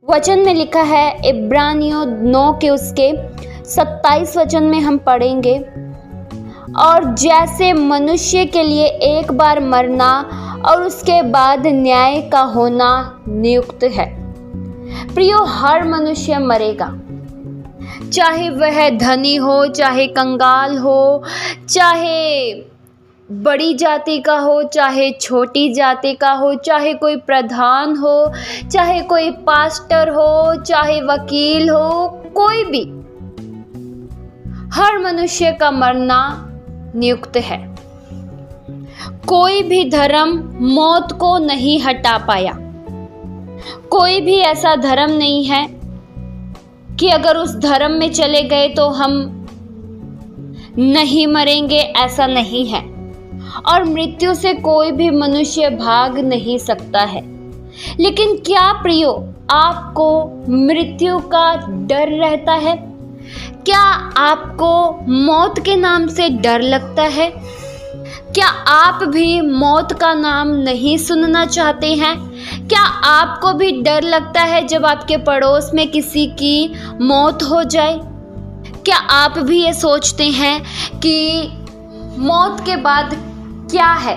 वचन में लिखा है, इब्रानियों 9 के उसके 27 वचन में हम पढ़ेंगे, और जैसे मनुष्य के लिए एक बार मरना और उसके बाद न्याय का होना नियुक्त है। प्रियो, हर मनुष्य मरेगा, चाहे वह धनी हो, चाहे कंगाल हो, चाहे बड़ी जाति का हो, चाहे छोटी जाति का हो, चाहे कोई प्रधान हो, चाहे कोई पास्टर हो, चाहे वकील हो, कोई भी, हर मनुष्य का मरना नियुक्त है। कोई भी धर्म मौत को नहीं हटा पाया। कोई भी ऐसा धर्म नहीं है कि अगर उस धर्म में चले गए तो हम नहीं मरेंगे, ऐसा नहीं है। और मृत्यु से कोई भी मनुष्य भाग नहीं सकता है। लेकिन क्या प्रियो, आपको मृत्यु का डर रहता है? क्या आपको मौत के नाम से डर लगता है? क्या आप भी मौत का नाम नहीं सुनना चाहते हैं? क्या आपको भी डर लगता है जब आपके पड़ोस में किसी की मौत हो जाए? क्या आप भी ये सोचते हैं कि मौत के बाद क्या है?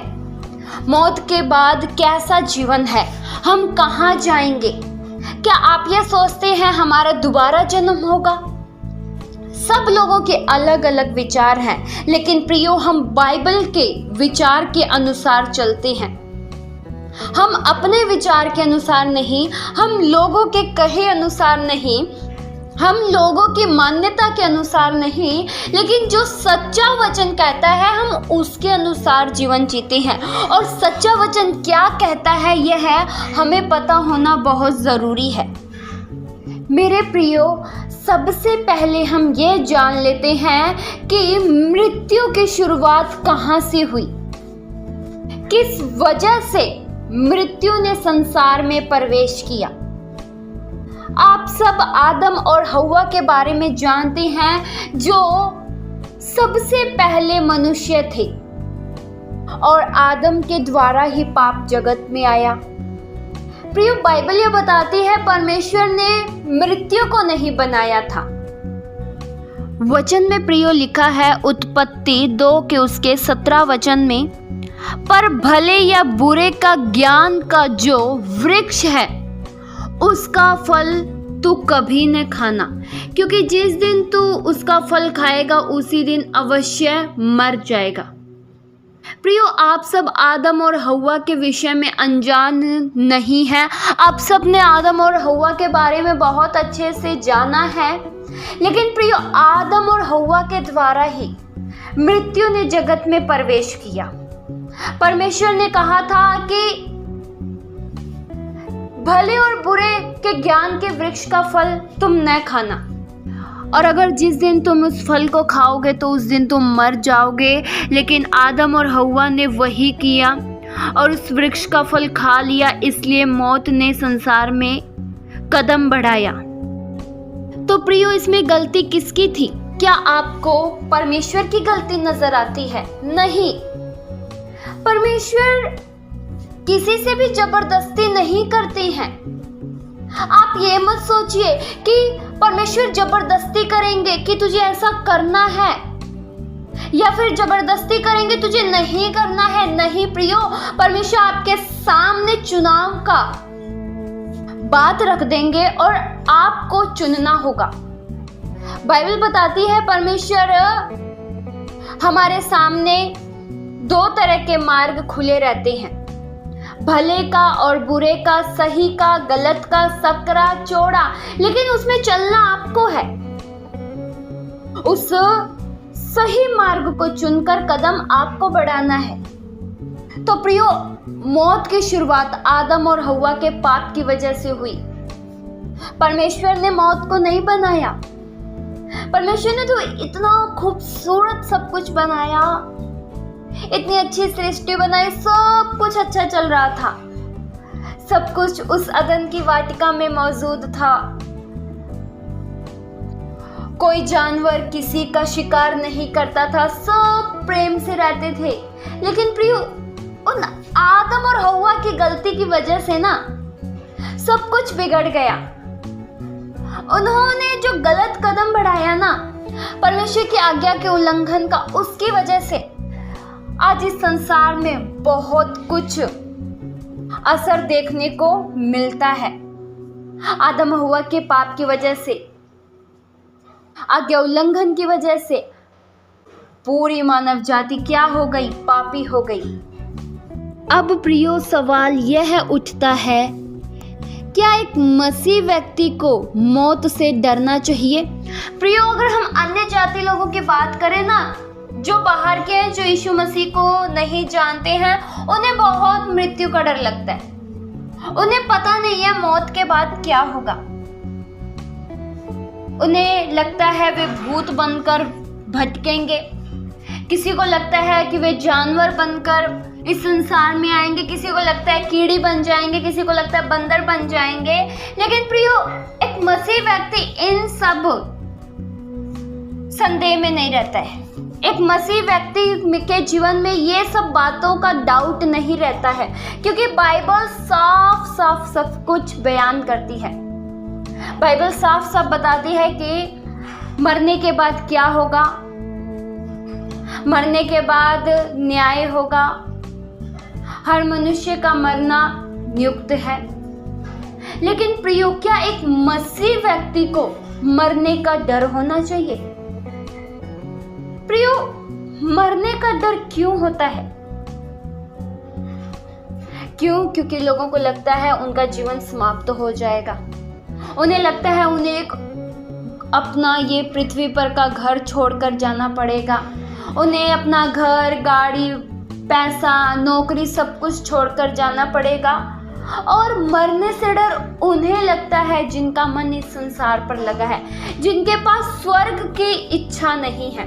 मौत के बाद कैसा जीवन है? हम कहाँ जाएंगे? क्या आप ये सोचते हैं हमारा दोबारा जन्म होगा? सब लोगों के अलग अलग विचार हैं, लेकिन प्रियो, हम बाइबल के विचार के अनुसार चलते हैं। हम अपने विचार के अनुसार नहीं, हम लोगों के कहे अनुसार नहीं, हम लोगों की मान्यता के अनुसार नहीं, लेकिन जो सच्चा वचन कहता है हम उसके अनुसार जीवन जीते हैं। और सच्चा वचन क्या कहता है, यह है हमें पता होना बहुत ज़रूरी है। मेरे प्रियो, सबसे पहले हम ये जान लेते हैं कि मृत्यु की शुरुआत कहाँ से हुई, किस वजह से मृत्यु ने संसार में प्रवेश किया। आप सब आदम और हव्वा के बारे में जानते हैं, जो सबसे पहले मनुष्य थे, और आदम के द्वारा ही पाप जगत में आया। प्रियो, बाइबल ये बताती है परमेश्वर ने मृत्यु को नहीं बनाया था। वचन में प्रियो लिखा है, उत्पत्ति 2 के उसके 17 वचन में, पर भले या बुरे का ज्ञान का जो वृक्ष है उसका फल तू कभी न खाना, क्योंकि जिस दिन तू उसका फल खाएगा उसी दिन अवश्य मर जाएगा। प्रियो, आप सब आदम और हव्वा के विषय में अनजान नहीं हैं। आप सब ने आदम और हव्वा के बारे में बहुत अच्छे से जाना है, लेकिन प्रियो, आदम और हव्वा के द्वारा ही मृत्यु ने जगत में प्रवेश किया। परमेश्वर ने कहा था कि भले और बुरे के ज्ञान के वृक्ष का फल तुम न खाना, और अगर जिस दिन तुम उस फल को खाओगे तो उस दिन तुम मर जाओगे। लेकिन आदम और हव्वा ने वही किया और उस वृक्ष का फल खा लिया, इसलिए मौत ने संसार में कदम बढ़ाया। तो प्रियो, इसमें गलती किसकी थी? क्या आपको परमेश्वर की गलती नजर आती है? नहीं, परमेश्वर किसी से भी जबरदस्ती नहीं करते हैं। आप ये मत सोचिए कि परमेश्वर जबरदस्ती करेंगे कि तुझे ऐसा करना है, या फिर जबरदस्ती करेंगे तुझे नहीं करना है। नहीं प्रियो, परमेश्वर आपके सामने चुनाव का बात रख देंगे और आपको चुनना होगा। बाइबल बताती है परमेश्वर हमारे सामने 2 तरह के मार्ग खुले रहते हैं, भले का और बुरे का, सही का, गलत का, सकरा, चौड़ा, लेकिन उसमें चलना आपको है। उस सही मार्ग को चुनकर कदम आपको बढ़ाना है। तो प्रियो, मौत की शुरुआत आदम और हव्वा के पाप की वजह से हुई। परमेश्वर ने मौत को नहीं बनाया। परमेश्वर ने तो इतना खूबसूरत सब कुछ बनाया, इतनी अच्छी सृष्टि बनाई, सब कुछ अच्छा चल रहा था, सब कुछ उस अदन की वाटिका में मौजूद था। कोई जानवर किसी का शिकार नहीं करता था, सब प्रेम से रहते थे। लेकिन प्रियो, उन आदम और हव्वा की गलती की वजह से ना सब कुछ बिगड़ गया। उन्होंने जो गलत कदम बढ़ाया ना परमेश्वर की आज्ञा के उल्लंघन का, उसकी वजह से आज इस संसार में बहुत कुछ असर देखने को मिलता है। आदम हव्वा के पाप की वजह से, आज्ञा उल्लंघन की वजह से पूरी मानव जाति क्या हो गई? पापी हो गई। अब प्रियो, सवाल यह उठता है, क्या एक मसीह व्यक्ति को मौत से डरना चाहिए? प्रियो, अगर हम अन्य जाति लोगों की बात करें ना, जो बाहर के हैं, जो यीशु मसीह को नहीं जानते हैं, उन्हें बहुत मृत्यु का डर लगता है। उन्हें पता नहीं है मौत के बाद क्या होगा। उन्हें लगता है वे भूत बनकर भटकेंगे, किसी को लगता है कि वे जानवर बनकर इस संसार में आएंगे, किसी को लगता है कीड़ी बन जाएंगे, किसी को लगता है बंदर बन जाएंगे। लेकिन प्रियो, एक मसीह व्यक्ति इन सब संदेह में नहीं रहता है। एक मसीह व्यक्ति के जीवन में ये सब बातों का डाउट नहीं रहता है, क्योंकि बाइबल साफ साफ सब कुछ बयान करती है। बाइबल साफ साफ बताती है कि मरने के बाद क्या होगा, मरने के बाद न्याय होगा, हर मनुष्य का मरना नियुक्त है। लेकिन प्रियो, क्या एक मसीह व्यक्ति को मरने का डर होना चाहिए? प्रियो, मरने का डर क्यों होता है? क्यों? क्योंकि लोगों को लगता है उनका जीवन समाप्त हो जाएगा। उन्हें लगता है उन्हें एक अपना ये पृथ्वी पर का घर छोड़कर जाना पड़ेगा। उन्हें अपना घर, गाड़ी, पैसा, नौकरी सब कुछ छोड़कर जाना पड़ेगा। और मरने से डर उन्हें लगता है जिनका मन इस संसार पर लगा है, जिनके पास स्वर्ग की इच्छा नहीं है,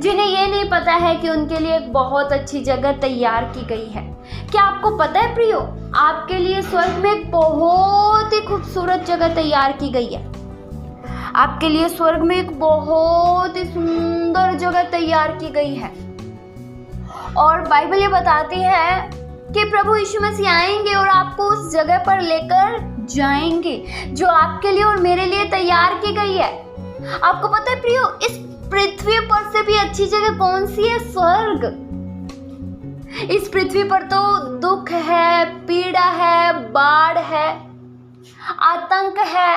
जिन्हें ये नहीं पता है कि उनके लिए एक बहुत अच्छी जगह तैयार की गई है। क्या आपको पता है प्रियो, आपके लिए स्वर्ग में एक बहुत ही खूबसूरत जगह तैयार की गई है। आपके लिए स्वर्ग में एक बहुत ही सुंदर जगह तैयार की गई है। और बाइबल ये बताती है कि प्रभु यीशु मसीह आएंगे और आपको उस जगह पर लेकर जाएंगे जो आपके लिए और मेरे लिए तैयार की गई है। आपको पता है प्रियो, इस पृथ्वी पर से भी अच्छी जगह कौन सी है? स्वर्ग। इस पृथ्वी पर तो दुख है, पीड़ा है, बाढ़ है, आतंक है,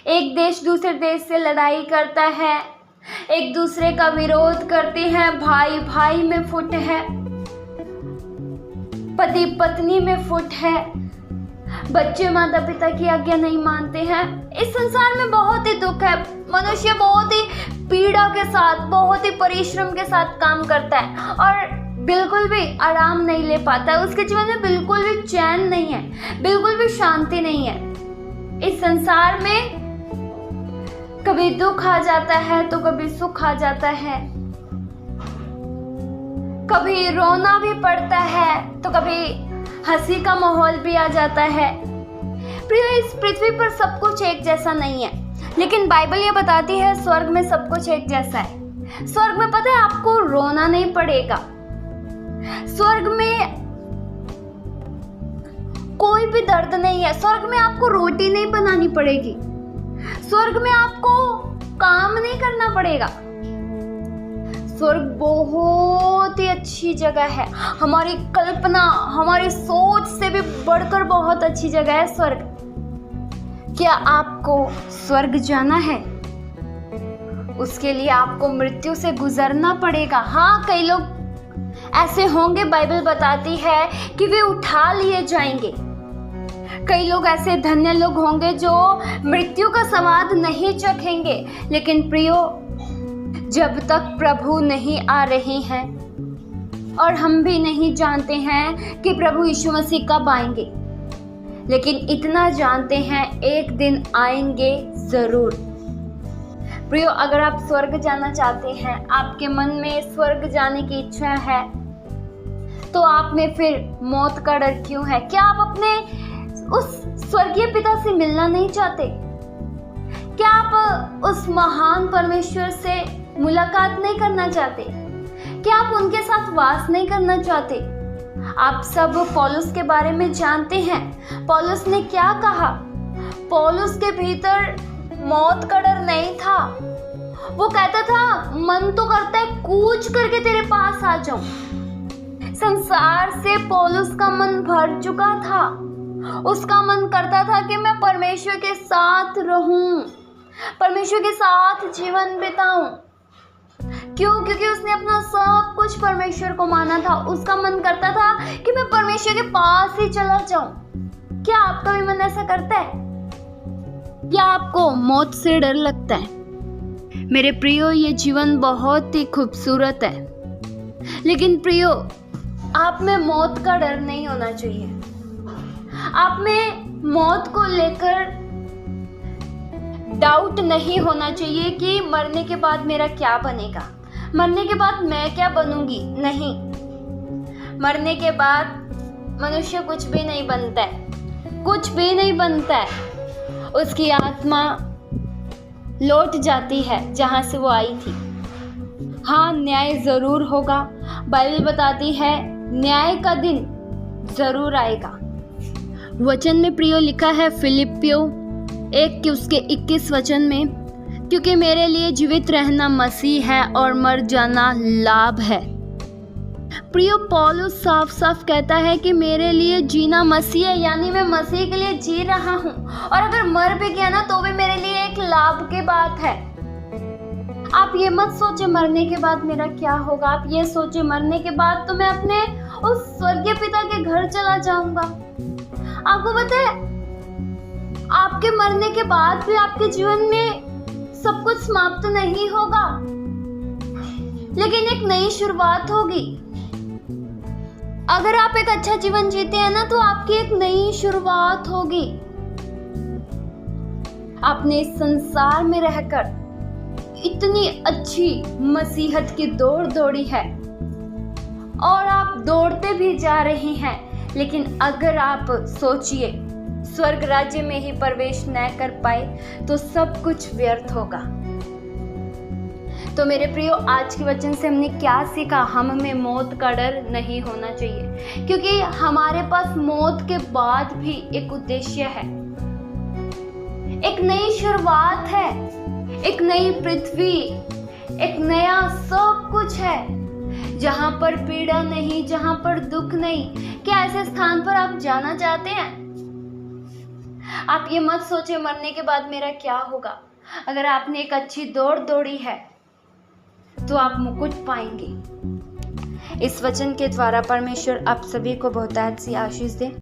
एक देश दूसरे देश से लड़ाई करता है, एक दूसरे का विरोध करते हैं, भाई भाई में फुट है, पति पत्नी में फुट है, बच्चे माता पिता की आज्ञा नहीं मानते हैं। इस संसार में बहुत ही दुख है। मनुष्य बहुत ही पीड़ा के साथ, बहुत ही परिश्रम के साथ काम करता है और बिल्कुल भी आराम नहीं ले पाता है। उसके जीवन में बिल्कुल भी चैन नहीं है, बिल्कुल भी शांति नहीं है। इस संसार में कभी दुख आ जाता है तो कभी सुख आ जाता है, कभी रोना भी पड़ता है तो कभी हंसी का माहौल भी आ जाता है। प्रिय, इस पृथ्वी पर सब कुछ एक जैसा नहीं है, लेकिन बाइबल ये बताती है स्वर्ग में सब कुछ एक जैसा है। स्वर्ग में पता है आपको रोना नहीं पड़ेगा। स्वर्ग में कोई भी दर्द नहीं है। स्वर्ग में आपको रोटी नहीं बनानी पड़ेगी। स्वर्ग में आपको काम नहीं करना पड़ेगा। स्वर्ग बहुत ही अच्छी जगह है। हमारी कल्पना, हमारी सोच से भी बढ़कर बहुत अच्छी जगह है स्वर्ग। क्या आपको स्वर्ग जाना है? उसके लिए आपको मृत्यु से गुजरना पड़ेगा। हाँ, कई लोग ऐसे होंगे, बाइबल बताती है कि वे उठा लिए जाएंगे। कई लोग ऐसे धन्य लोग होंगे जो मृत्यु का स्वाद नहीं चखेंगे। लेकिन प्रियो, जब तक प्रभु नहीं आ रहे हैं और हम भी नहीं जानते हैं कि प्रभु यीशु मसीह कब आएंगे, लेकिन इतना जानते हैं एक दिन आएंगे जरूर। प्रियो, अगर आप स्वर्ग जाना चाहते हैं, आपके मन में स्वर्ग जाने की इच्छा है, तो आप में फिर मौत का डर क्यों है? क्या आप अपने उस स्वर्गीय पिता से मिलना नहीं चाहते? क्या आप उस महान परमेश्वर से मुलाकात नहीं करना चाहते? क्या आप उनके साथ वास नहीं करना चाहते? आप सब पौलुस के बारे में जानते हैं। पौलुस ने क्या कहा? पौलुस के भीतर मौत का डर नहीं था। वो कहता था, मन तो करता है कूच करके तेरे पास आ जाऊं। संसार से पौलुस का मन भर चुका था। उसका मन करता था कि मैं परमेश्वर के साथ रहूं, परमेश्वर के साथ जीवन बिताऊं। क्यों? क्योंकि उसने अपना सब कुछ परमेश्वर को माना था। उसका मन करता था कि मैं परमेश्वर के पास ही चला जाऊं। क्या आपका भी मन ऐसा करता है? या आपको मौत से डर लगता है? मेरे प्रियो, ये जीवन बहुत ही खूबसूरत है, लेकिन प्रियो, आप में मौत का डर नहीं होना चाहिए। आप में मौत को लेकर डाउट नहीं होना चाहिए कि मरने के बाद मेरा क्या बनेगा, मरने के बाद मैं क्या बनूंगी। नहीं, मरने के बाद मनुष्य कुछ भी नहीं बनता है, कुछ भी नहीं बनता है। उसकी आत्मा लौट जाती है जहां से वो आई थी। हाँ, न्याय जरूर होगा। बाइबल बताती है न्याय का दिन जरूर आएगा। वचन में प्रियो लिखा है फिलिपियो 1 के उसके 21 वचन में, क्योंकि मेरे लिए जीवित रहना मसीह है और मर जाना लाभ है। प्रियो, पौलुस साफ साफ कहता है कि मेरे लिए जीना मसीह है, यानी मैं मसीह के लिए जी रहा हूँ, और अगर मर भी गया ना तो भी मेरे लिए एक लाभ की बात है। आप ये मत सोचे मरने के बाद मेरा क्या होगा। आप ये सोचे मरने के बाद तो मैं अपने उस स्वर्गीय पिता के घर चला जाऊंगा। आपको पता है, आपके मरने के बाद भी आपके जीवन में सब कुछ समाप्त नहीं होगा, लेकिन एक नई शुरुआत होगी। अगर आप एक अच्छा जीवन जीते हैं ना, तो आपकी एक नई शुरुआत होगी। आपने इस संसार में रहकर इतनी अच्छी मसीहत की दौड़ दौड़ी है, और आप दौड़ते भी जा रहे हैं, लेकिन अगर आप सोचिए स्वर्ग राज्य में ही प्रवेश न कर पाए तो सब कुछ व्यर्थ होगा। तो मेरे प्रियो, आज के वचन से हमने क्या सीखा? हम में मौत का डर नहीं होना चाहिए, क्योंकि हमारे पास मौत के बाद भी एक उद्देश्य है, एक नई शुरुआत है, एक नई पृथ्वी, एक नया सब कुछ है, जहां पर पीड़ा नहीं, जहां पर दुख नहीं। क्या ऐसे स्थान पर आप जाना चाहते हैं? आप ये मत सोचे मरने के बाद मेरा क्या होगा। अगर आपने एक अच्छी दौड़ दौड़ी है तो आप मुकुट पाएंगे। इस वचन के द्वारा परमेश्वर आप सभी को बहुतायत सी आशीष दे।